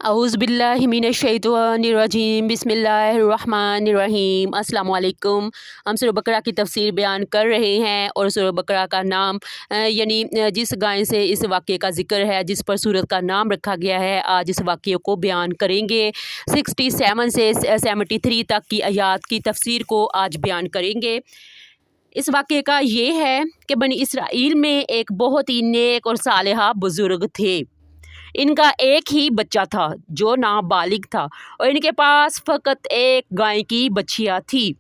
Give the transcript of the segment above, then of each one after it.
औज़ुबिल्लाहि मिनश्शैतानिर्रजीम बिस्मिल्लाहिर्रहमानिर्रहीम। अस्सलाम वालेकुम। हम सूरह बकरा की तफसीर बयान कर रहे हैं और सूरह बकरा का नाम जिस गाय से इस वाक़े का ज़िक्र है, जिस पर सूरत का नाम रखा गया है, आज इस वाक़े को बयान करेंगे। 67 से 73 तक की आयात की तफसीर को आज बयान करेंगे। इस वाक़े का ये है कि बनी इसराइल में एक बहुत ही नेक और सालेहा बुज़ुर्ग थे। इनका एक ही बच्चा था जो नाबालिग था और इनके पास फ़कत एक गाय की बछिया थी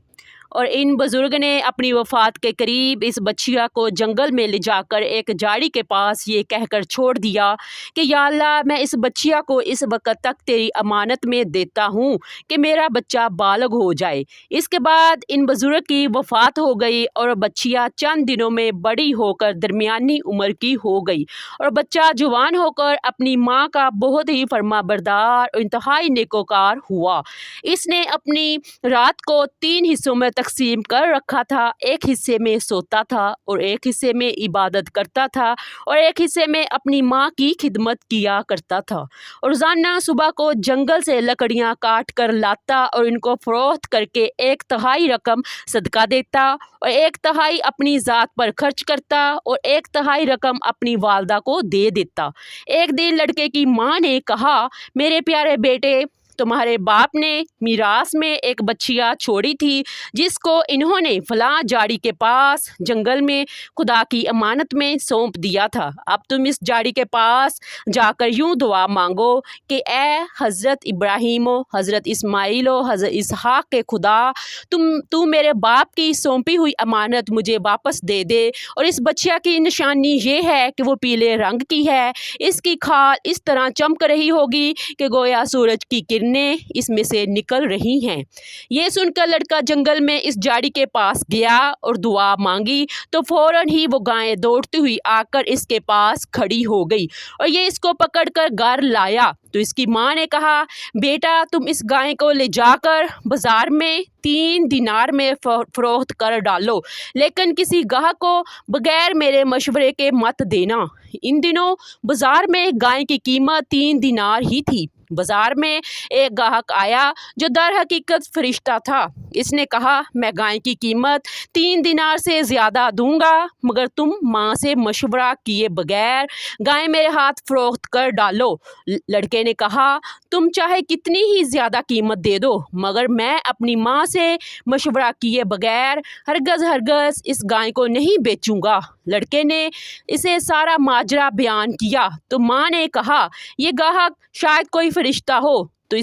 और इन बुज़ुर्ग ने अपनी वफ़ात के करीब इस बछिया को जंगल में ले जाकर एक झाड़ी के पास ये कहकर छोड़ दिया कि या अल्लाह, मैं इस बछिया को इस वक्त तक तेरी अमानत में देता हूँ कि मेरा बच्चा बालग हो जाए। इसके बाद इन बुज़ुर्ग की वफ़ात हो गई और बछिया चंद दिनों में बड़ी होकर दरमियानी उम्र की हो गई और बच्चा जवान होकर अपनी माँ का बहुत ही फरमाबरदार और इंतहाई नेकोकार हुआ। इसने अपनी रात को 3 हिस्सों में तकसीम कर रखा था। एक हिस्से में सोता था और एक हिस्से में इबादत करता था और एक हिस्से में अपनी माँ की खिदमत किया करता था। और रोज़ाना सुबह को जंगल से लकड़ियाँ काट कर लाता और इनको फ़रोख्त करके 1/3 रकम सदका देता और 1/3 अपनी ज़ात पर खर्च करता और 1/3 रकम अपनी वालदा को दे देता। एक दिन लड़के की माँ ने कहा, मेरे प्यारे बेटे, तुम्हारे बाप ने मीरास में एक बछिया छोड़ी थी जिसको इन्होंने फलां झाड़ी के पास जंगल में खुदा की अमानत में सौंप दिया था। अब तुम इस झाड़ी के पास जाकर यूं दुआ मांगो कि ए हज़रत इब्राहीम, हज़रत इस्माइल, हज़रत इसहाक के खुदा, तू मेरे बाप की सौंपी हुई अमानत मुझे वापस दे दे। और इस बछिया की निशानी ये है कि वो पीले रंग की है। इसकी खाल इस तरह चमक रही होगी कि गोया सूरज की किरणें इसमें से निकल रही हैं। ये सुनकर लड़का जंगल में इस झाड़ी के पास गया और दुआ मांगी तो फौरन ही वो गाय दौड़ती हुई आकर इसके पास खड़ी हो गई और ये इसको पकड़कर घर लाया। तो इसकी माँ ने कहा, बेटा, तुम इस गाय को ले जाकर बाजार में 3 दिनार में फ़रोख्त कर डालो, लेकिन किसी गाहक को बगैर मेरे मशवरे के मत देना। इन दिनों बाजार में गाय की कीमत 3 दिनार ही थी। बाजार में एक गाहक आया जो दर हकीकत फरिश्ता था। इसने कहा, मैं गाय की कीमत 3 दिनार से ज़्यादा दूंगा, मगर तुम माँ से मशवरा किए बगैर गाय मेरे हाथ फ़रोख्त कर डालो। लड़के ने कहा, तुम चाहे कितनी ही ज़्यादा कीमत दे दो, मगर मैं अपनी माँ से मशवरा किए बगैर हरगज़ इस गाय को नहीं बेचूंगा। लड़के ने इसे सारा माजरा बयान किया तो माँ ने कहा, ये गाहक शायद कोई फरिश्ता हो, तो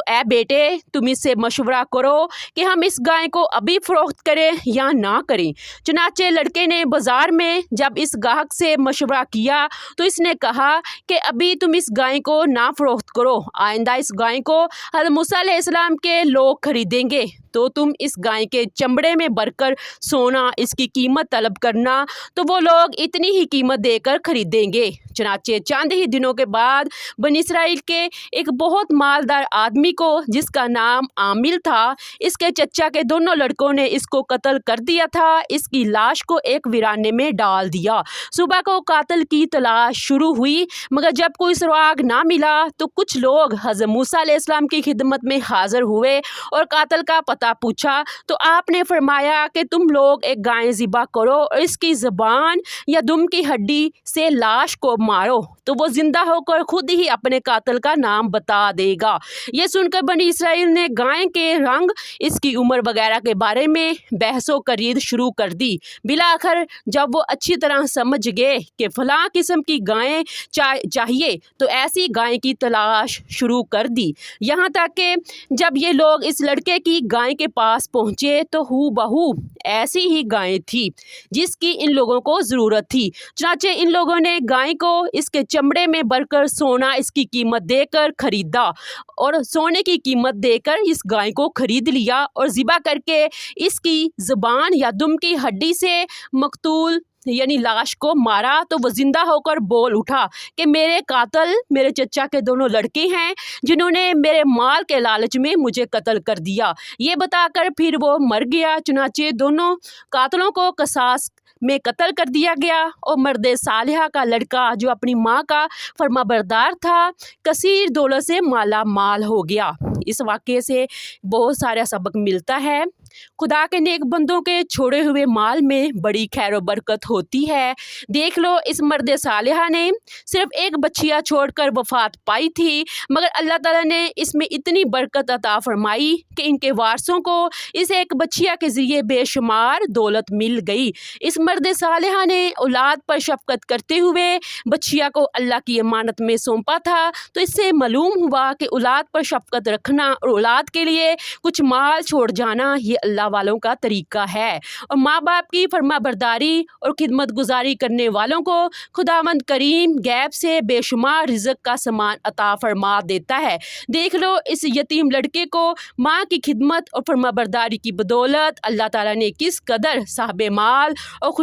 ए बेटे, तुम इससे मशवरा करो कि हम इस गाय को अभी फ़रोख्त करें या ना करें। चुनाचे लड़के ने बाज़ार में जब इस गाहक से मशवरा किया तो इसने कहा कि अभी तुम इस गाय को ना फ़रोख्त करो, आइंदा इस गाय को हज़रत मूसा अलैहिस्सलाम के लोग खरीदेंगे तो तुम इस गाय के चमड़े में भरकर सोना, इसकी कीमत तलब करना, तो वो लोग इतनी ही कीमत देकर खरीदेंगे। चुनाचे चंद ही दिनों के बाद बनी इसराइल के एक बहुत मालदार आदमी को, जिसका नाम आमिल था, इसके चचा के दोनों लड़कों ने इसको कत्ल कर दिया था। इसकी लाश को एक वीराने में डाल दिया। सुबह को कातिल की तलाश शुरू हुई, मगर जब कोई सुराग ना मिला तो कुछ लोग हज़रत मूसा अलैहिस्सलाम की खिदमत में हाजिर हुए और कातिल का पता पूछा तो आपने फरमाया कि तुम लोग एक गाय ज़िबा करो और इसकी ज़बान या दुम की हड्डी से लाश को मारो, तो वो जिंदा होकर खुद ही अपने कातिल का नाम बता देगा। ये सुनकर बनी इसराइल ने गाय के रंग, इसकी उम्र वगैरह के बारे में बहसो करीद शुरू कर दी। बिलाखिर जब वो अच्छी तरह समझ गए कि फलां किस्म की गाय चाहिए तो ऐसी गाय की तलाश शुरू कर दी। यहाँ तक कि जब ये लोग इस लड़के की गाय के पास पहुँचे तो हूबहू ऐसी ही गाय थी जिसकी इन लोगों को ज़रूरत थी। चुनांचे इन लोगों ने गाय को इसके चमड़े में भरकर सोना इसकी कीमत देकर खरीदा और सोने की कीमत देकर इस गाय को खरीद लिया और ज़िबा करके इसकी ज़ुबान या दुम की हड्डी से मकतूल यानी लाश को मारा तो वो जिंदा होकर बोल उठा कि मेरे कातिल मेरे चचा के दोनों लड़के हैं जिन्होंने मेरे माल के लालच में मुझे कत्ल कर दिया। ये बताकर फिर वो मर गया। चुनाचे दोनों कातिलों को कसास میں قتل کر دیا گیا اور مرد صالحہ کا لڑکا جو اپنی ماں کا فرما بردار تھا کثیر دولت سے مالا مال ہو گیا۔ اس واقعے سے بہت سارا سبق ملتا ہے۔ خدا کے نیک بندوں کے چھوڑے ہوئے مال میں بڑی خیر و برکت ہوتی ہے۔ دیکھ لو اس مرد صالحہ نے صرف ایک بچیا چھوڑ کر وفات پائی تھی، مگر اللہ تعالیٰ نے اس میں اتنی برکت عطا فرمائی کہ ان کے وارثوں کو اس ایک بچیا کے ذریعے بے شمار دولت مل گئی۔ اس مرد صالحہ نے اولاد پر شفقت کرتے ہوئے بچیا کو اللہ کی امانت میں سونپا تھا، تو اس سے معلوم ہوا کہ اولاد پر شفقت رکھنا اور اولاد کے لیے کچھ مال چھوڑ جانا یہ اللہ والوں کا طریقہ ہے، اور ماں باپ کی فرما برداری اور خدمت گزاری کرنے والوں کو خداوند کریم غیب سے بے شمار رزق کا سامان عطا فرما دیتا ہے۔ دیکھ لو اس یتیم لڑکے کو ماں کی خدمت اور فرما برداری کی بدولت اللہ تعالیٰ نے کس قدر صاحب مال اور خوش